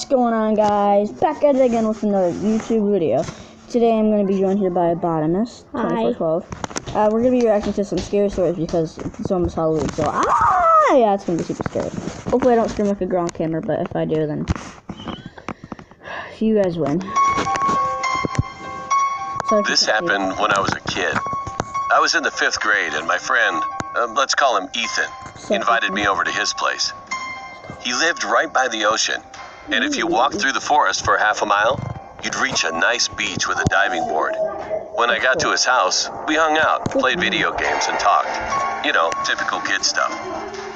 What's going on, guys? Back at it again with another YouTube video. Today I'm going to be joined here by obodimis 2412. We're going to be reacting to some scary stories because it's almost Halloween, so yeah, it's going to be super scary. Hopefully I don't scream like a girl on camera, but if I do, then you guys win. This happened when I was a kid. I was in the 5th grade and my friend, let's call him Ethan, invited me over to his place. He lived right by the ocean, and if you walked through the forest for half a mile, you'd reach a nice beach with a diving board. When I got to his house, we hung out, played video games, and talked. You know, typical kid stuff.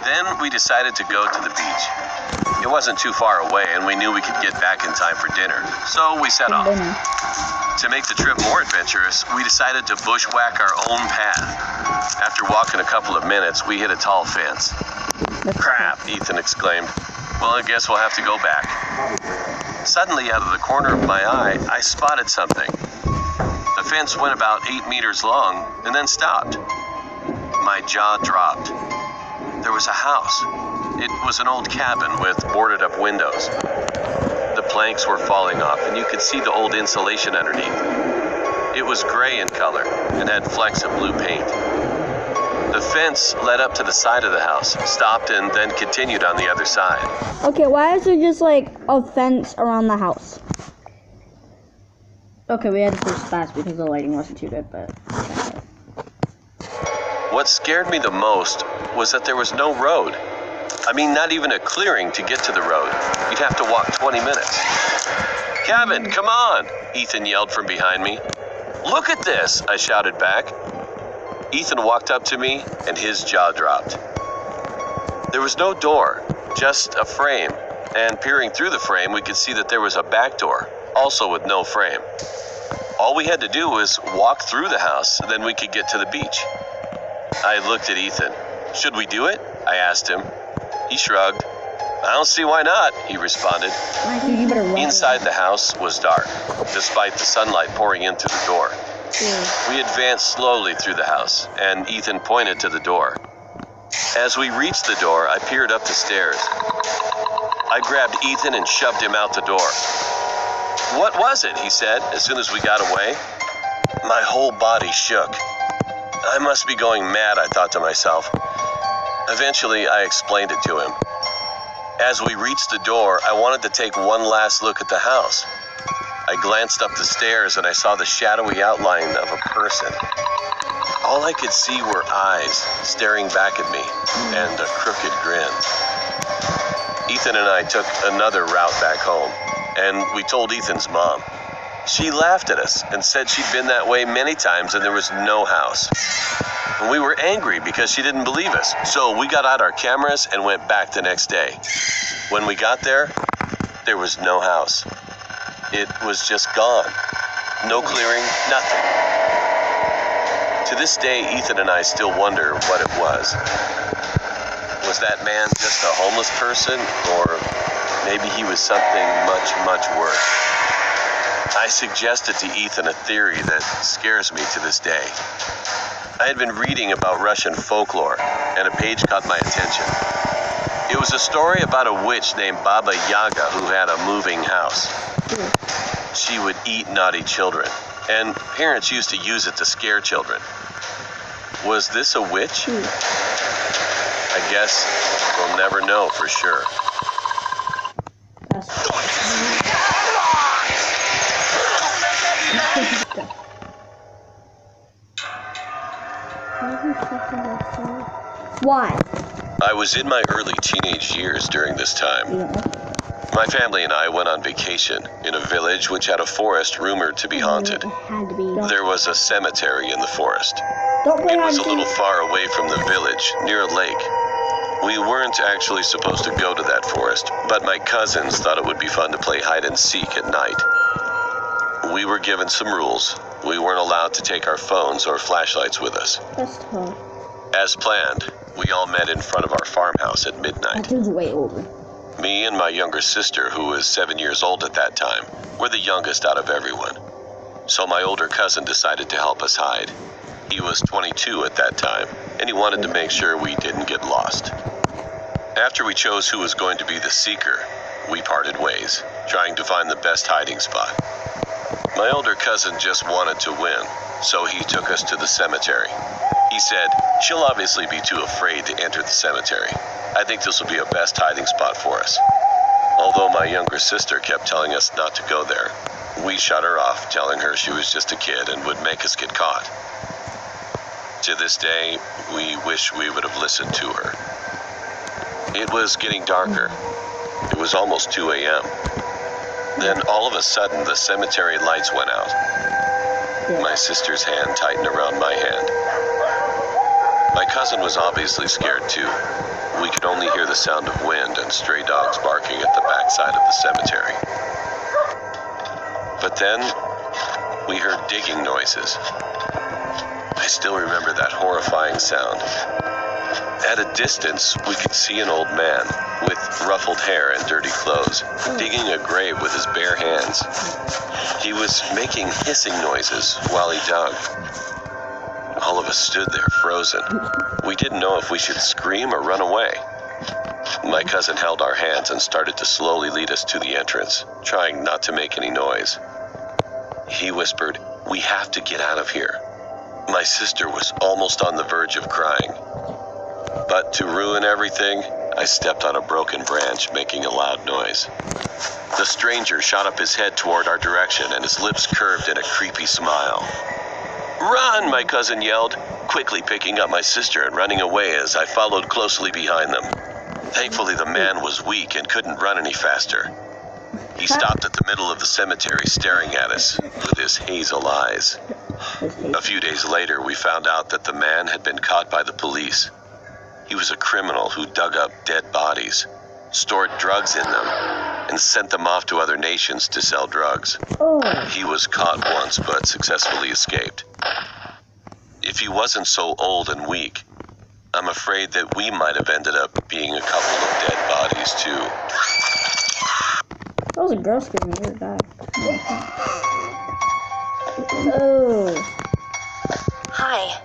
Then we decided to go to the beach. It wasn't too far away, and we knew we could get back in time for dinner, so we set off. To make the trip more adventurous, we decided to bushwhack our own path. After walking a couple of minutes, we hit a tall fence. Crap, Ethan exclaimed. Well, I guess we'll have to go back. Suddenly, out of the corner of my eye, I spotted something. The fence went about 8 meters long and then stopped. My jaw dropped. There was a house. It was an old cabin with boarded up windows. The planks were falling off and you could see the old insulation underneath. It was gray in color and had flecks of blue paint. The fence led up to the side of the house, stopped, and then continued on the other side. Okay, why is there just like a fence around the house? Okay, we had to switch spots because the lighting wasn't too good, but... What scared me the most was that there was no road. I mean, not even a clearing to get to the road. You'd have to walk 20 minutes. Kevin, come on, Ethan yelled from behind me. Look at this, I shouted back. Ethan walked up to me and his jaw dropped. There was no door, just a frame, and peering through the frame we could see that there was a back door, also with no frame. All we had to do was walk through the house, then we could get to the beach. I looked at Ethan. Should we do it? I asked him. He shrugged. I don't see why not, he responded. Inside the house was dark, despite the sunlight pouring in through the door. We advanced slowly through the house, and Ethan pointed to the door. As we reached the door, I peered up the stairs. I grabbed Ethan and shoved him out the door. What was it? He said, as soon as we got away. My whole body shook. I must be going mad, I thought to myself. Eventually, I explained it to him. As we reached the door, I wanted to take one last look at the house. I glanced up the stairs and I saw the shadowy outline of a person. All I could see were eyes staring back at me and a crooked grin. Ethan and I took another route back home, and we told Ethan's mom. She laughed at us and said she'd been that way many times and there was no house. And we were angry because she didn't believe us, so we got out our cameras and went back the next day. When we got there was no house. It was just gone. No clearing, nothing. To this day, Ethan and I still wonder what it was. Was that man just a homeless person, or maybe he was something much, much worse? I suggested to Ethan a theory that scares me to this day. I had been reading about Russian folklore, and a page caught my attention. It was a story about a witch named Baba Yaga who had a moving house. She would eat naughty children, and parents used to use it to scare children. Was this a witch? I guess we'll never know for sure. Why? I was in my early teenage years during this time. My family and I went on vacation in a village which had a forest rumored to be haunted. There was a cemetery in the forest. It was a little far away from the village, near a lake. We weren't actually supposed to go to that forest, but my cousins thought it would be fun to play hide and seek at night. We were given some rules. We weren't allowed to take our phones or flashlights with us. That's tough. As planned, we all met in front of our farmhouse at midnight. That was way older. Me and my younger sister, who was 7 years old at that time, were the youngest out of everyone. So my older cousin decided to help us hide. He was 22 at that time, and he wanted to make sure we didn't get lost. After we chose who was going to be the seeker, we parted ways. trying to find the best hiding spot. My older cousin just wanted to win, so he took us to the cemetery. He said, "She'll obviously be too afraid to enter the cemetery. I think this will be a best hiding spot for us." Although my younger sister kept telling us not to go there, we shut her off, telling her she was just a kid and would make us get caught. To this day, we wish we would have listened to her. It was getting darker. It was almost 2 a.m. Then all of a sudden, the cemetery lights went out. My sister's hand tightened around my hand. My cousin was obviously scared too. We could only hear the sound of wind and stray dogs barking at the backside of the cemetery. But then, we heard digging noises. I still remember that horrifying sound. At a distance, we could see an old man with ruffled hair and dirty clothes, digging a grave with his bare hands. He was making hissing noises while he dug. All of us stood there frozen. We didn't know if we should scream or run away. My cousin held our hands and started to slowly lead us to the entrance, trying not to make any noise. He whispered, "We have to get out of here." My sister was almost on the verge of crying. But to ruin everything, I stepped on a broken branch, making a loud noise. The stranger shot up his head toward our direction, and his lips curved in a creepy smile. "Run!" my cousin yelled, quickly picking up my sister and running away as I followed closely behind them. Thankfully, the man was weak and couldn't run any faster. He stopped at the middle of the cemetery staring at us with his hazel eyes. A few days later, we found out that the man had been caught by the police. He was a criminal who dug up dead bodies, stored drugs in them, and sent them off to other nations to sell drugs. He was caught once but successfully escaped. If he wasn't so old and weak, I'm afraid that we might have ended up being a couple of dead bodies too. That was a girl screaming. Where's that? Oh. Hi,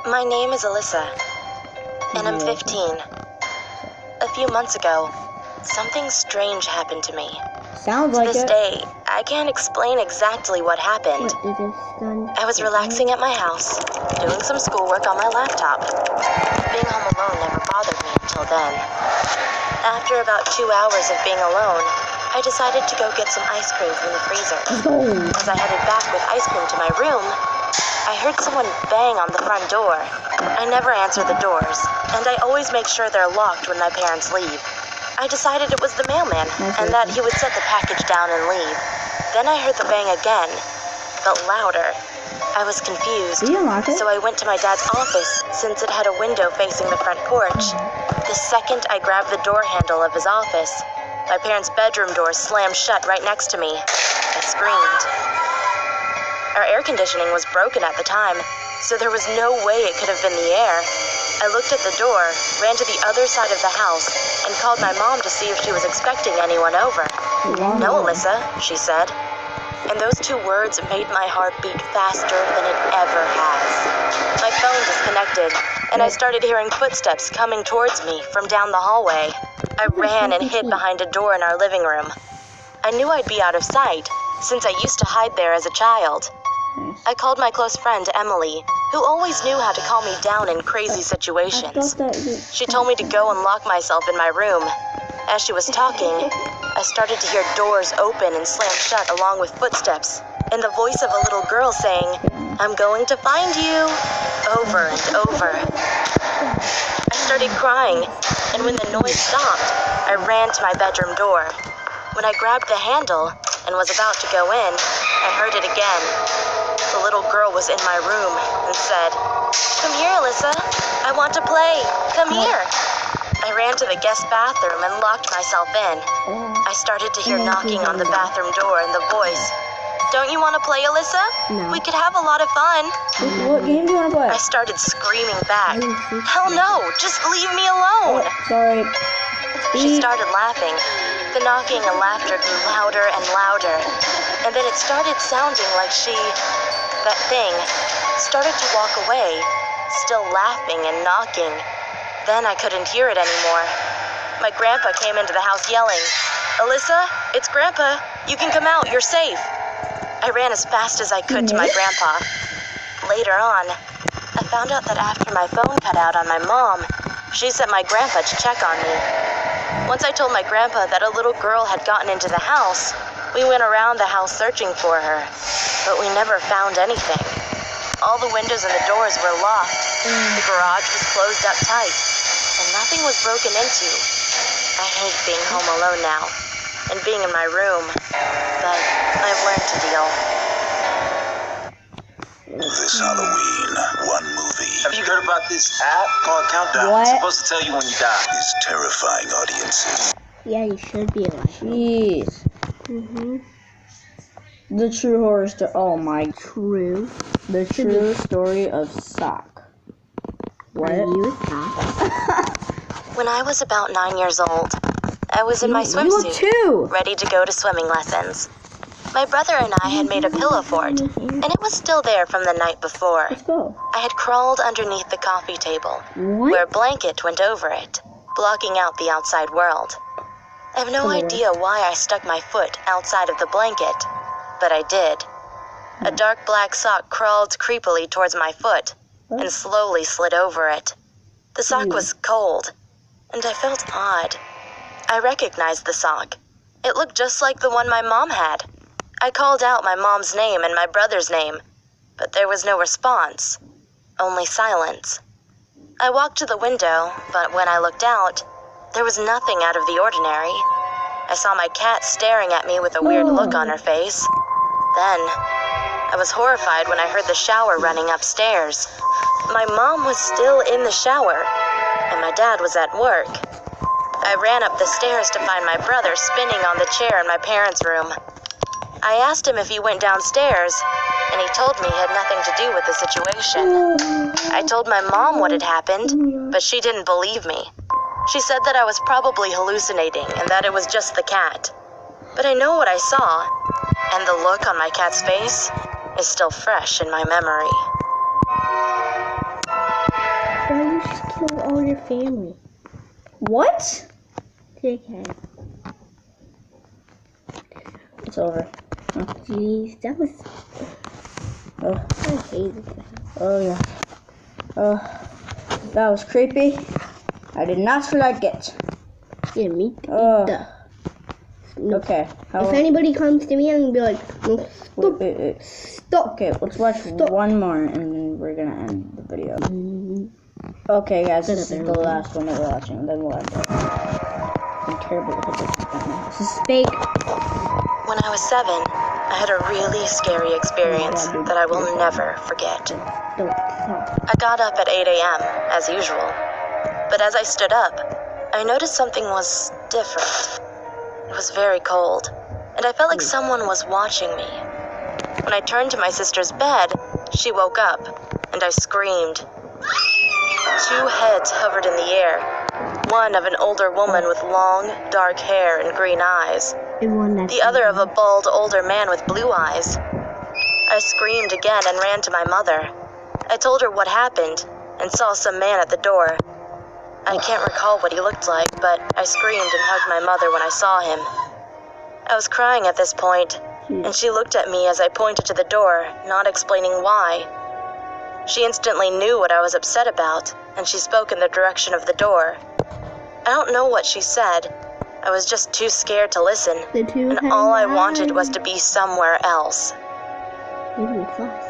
my name is Alyssa, and I'm 15. A few months ago, something strange happened to me. Sounds like it. To this day, I can't explain exactly what happened. I was relaxing at my house, doing some schoolwork on my laptop. Being home alone never bothered me until then. After about 2 hours of being alone, I decided to go get some ice cream from the freezer. As I headed back with ice cream to my room, I heard someone bang on the front door. I never answer the doors, and I always make sure they're locked when my parents leave. I decided it was the mailman, and that he would set the package down and leave. Then I heard the bang again, but louder. I was confused, so I went to my dad's office since it had a window facing the front porch. The second I grabbed the door handle of his office, my parents' bedroom door slammed shut right next to me. I screamed. Our air conditioning was broken at the time, so there was no way it could have been the air. I looked at the door, ran to the other side of the house, and called my mom to see if she was expecting anyone over. "No, Alyssa," she said. And those 2 words made my heart beat faster than it ever has. My phone disconnected, and I started hearing footsteps coming towards me from down the hallway. I ran and hid behind a door in our living room. I knew I'd be out of sight, since I used to hide there as a child. I called my close friend Emily, who always knew how to calm me down in crazy situations. She told me to go and lock myself in my room. As she was talking, I started to hear doors open and slam shut along with footsteps, and the voice of a little girl saying, "I'm going to find you," over and over. I started crying, and when the noise stopped, I ran to my bedroom door. When I grabbed the handle and was about to go in, I heard it again. The little girl was in my room and said, "Come here, Alyssa. I want to play. Come here." I ran to the guest bathroom and locked myself in. I started to hear knocking on the bathroom door and the voice, "Don't you want to play, Alyssa? No. We could have a lot of fun." What game do you want to play? I started screaming back, "Hell no, just leave me alone." Sorry. She started laughing. The knocking and laughter grew louder and louder. And then it started sounding like that thing, started to walk away, still laughing and knocking. Then I couldn't hear it anymore. My grandpa came into the house yelling, Alyssa, it's Grandpa. You can come out. You're safe. I ran as fast as I could to my grandpa. Later on, I found out that after my phone cut out on my mom, she sent my grandpa to check on me. Once I told my grandpa that a little girl had gotten into the house, we went around the house searching for her, but we never found anything. All the windows and the doors were locked. The garage was closed up tight, and nothing was broken into. I hate being home alone now, and being in my room, but I've learned to deal. This Halloween, one movie Have you heard about this app called Countdown? What? It's supposed to tell you when you die. is terrifying audiences. Yeah, you should be alive. Jeez. The true horror story. Oh my. True. The true story of Sock. What? Are you a cop? When I was about 9 years old, I was in my You swimsuit, too. ready to go to swimming lessons. My brother and I had made a pillow fort, and it was still there from the night before. Let's go. I had crawled underneath the coffee table, What? where a blanket went over it, blocking out the outside world. I have no idea why I stuck my foot outside of the blanket, but I did. A dark black sock crawled creepily towards my foot and slowly slid over it. The sock was cold, and I felt odd. I recognized the sock. It looked just like the one my mom had. I called out my mom's name and my brother's name, but there was no response, only silence. I walked to the window, but when I looked out, there was nothing out of the ordinary. I saw my cat staring at me with a weird look on her face. Then, I was horrified when I heard the shower running upstairs. My mom was still in the shower, and my dad was at work. I ran up the stairs to find my brother spinning on the chair in my parents' room. I asked him if he went downstairs, and he told me it had nothing to do with the situation. I told my mom what had happened, but she didn't believe me. She said that I was probably hallucinating and that it was just the cat. But I know what I saw, and the look on my cat's face is still fresh in my memory. Why you just kill all your family? What? Dickhead. It's over. Jeez, that was... Oh, I hated that. oh yeah. Oh, that was creepy. I did not like it. Yeah, me Oh. either. No. Okay. If anybody comes to me, I'm gonna be like, no, stop, Wait. stop. Okay, let's watch one more and then we're gonna end the video. Okay, guys, this is the last one that we're watching. Then we'll end it. I'm terrible with it. This is fake. When I was 7, I had a really scary experience that I will never forget. Don't stop. I got up at 8 a.m., as usual. But as I stood up, I noticed something was different. It was very cold, and I felt like someone was watching me. When I turned to my sister's bed, she woke up, and I screamed. 2 heads hovered in the air. One of an older woman with long, dark hair and green eyes. The other of a bald, older man with blue eyes. I screamed again and ran to my mother. I told her what happened and saw some man at the door. I can't recall what he looked like, but I screamed and hugged my mother when I saw him. I was crying at this point, and she looked at me as I pointed to the door, not explaining why. She instantly knew what I was upset about, and she spoke in the direction of the door. I don't know what she said. I was just too scared to listen, and all I wanted was to be somewhere else.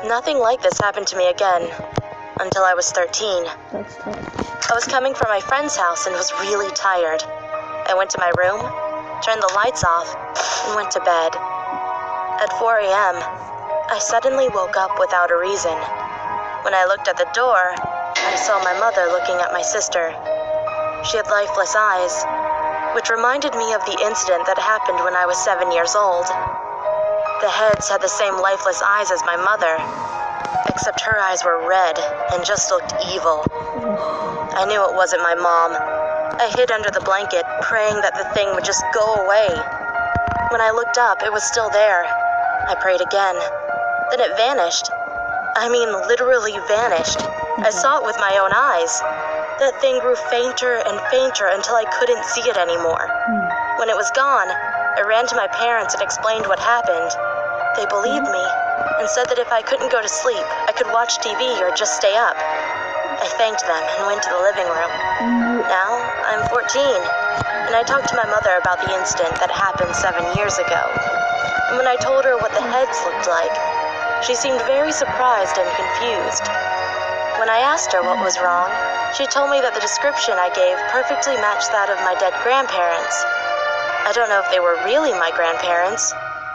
Nothing like this happened to me again, until I was 13. That's tough. I was coming from my friend's house and was really tired. I went to my room, turned the lights off, and went to bed. At 4 a.m., I suddenly woke up without a reason. When I looked at the door, I saw my mother looking at my sister. She had lifeless eyes, which reminded me of the incident that happened when I was 7 years old. The heads had the same lifeless eyes as my mother, except her eyes were red and just looked evil. I knew it wasn't my mom. I hid under the blanket, praying that the thing would just go away. When I looked up, it was still there. I prayed again. Then it vanished. I mean, literally vanished. I saw it with my own eyes. That thing grew fainter and fainter until I couldn't see it anymore. When it was gone, I ran to my parents and explained what happened. They believed me and said that if I couldn't go to sleep, I could watch TV or just stay up. I thanked them and went to the living room. Now, I'm 14, and I talked to my mother about the incident that happened 7 years ago. And when I told her what the heads looked like, she seemed very surprised and confused. When I asked her what was wrong, she told me that the description I gave perfectly matched that of my dead grandparents. I don't know if they were really my grandparents,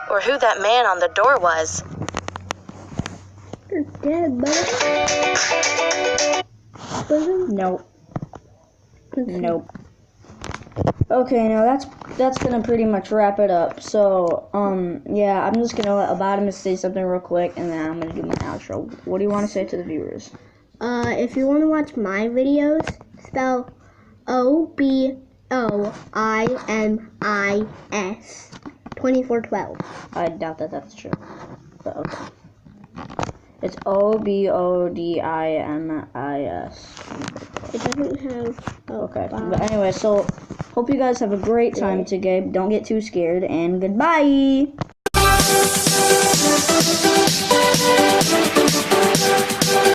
or who that man on the door was. You're dead, buddy. Nope. Nope. Okay, now that's gonna pretty much wrap it up. So, yeah, I'm just gonna let obodimis say something real quick, and then I'm gonna do my outro. What do you want to say to the viewers? If you want to watch my videos, spell OBOIMIS 2412. I doubt that that's true, but okay. It's OBODIMIS. It doesn't have. Okay, but anyway, so hope you guys have a great time today. Don't get too scared, and goodbye.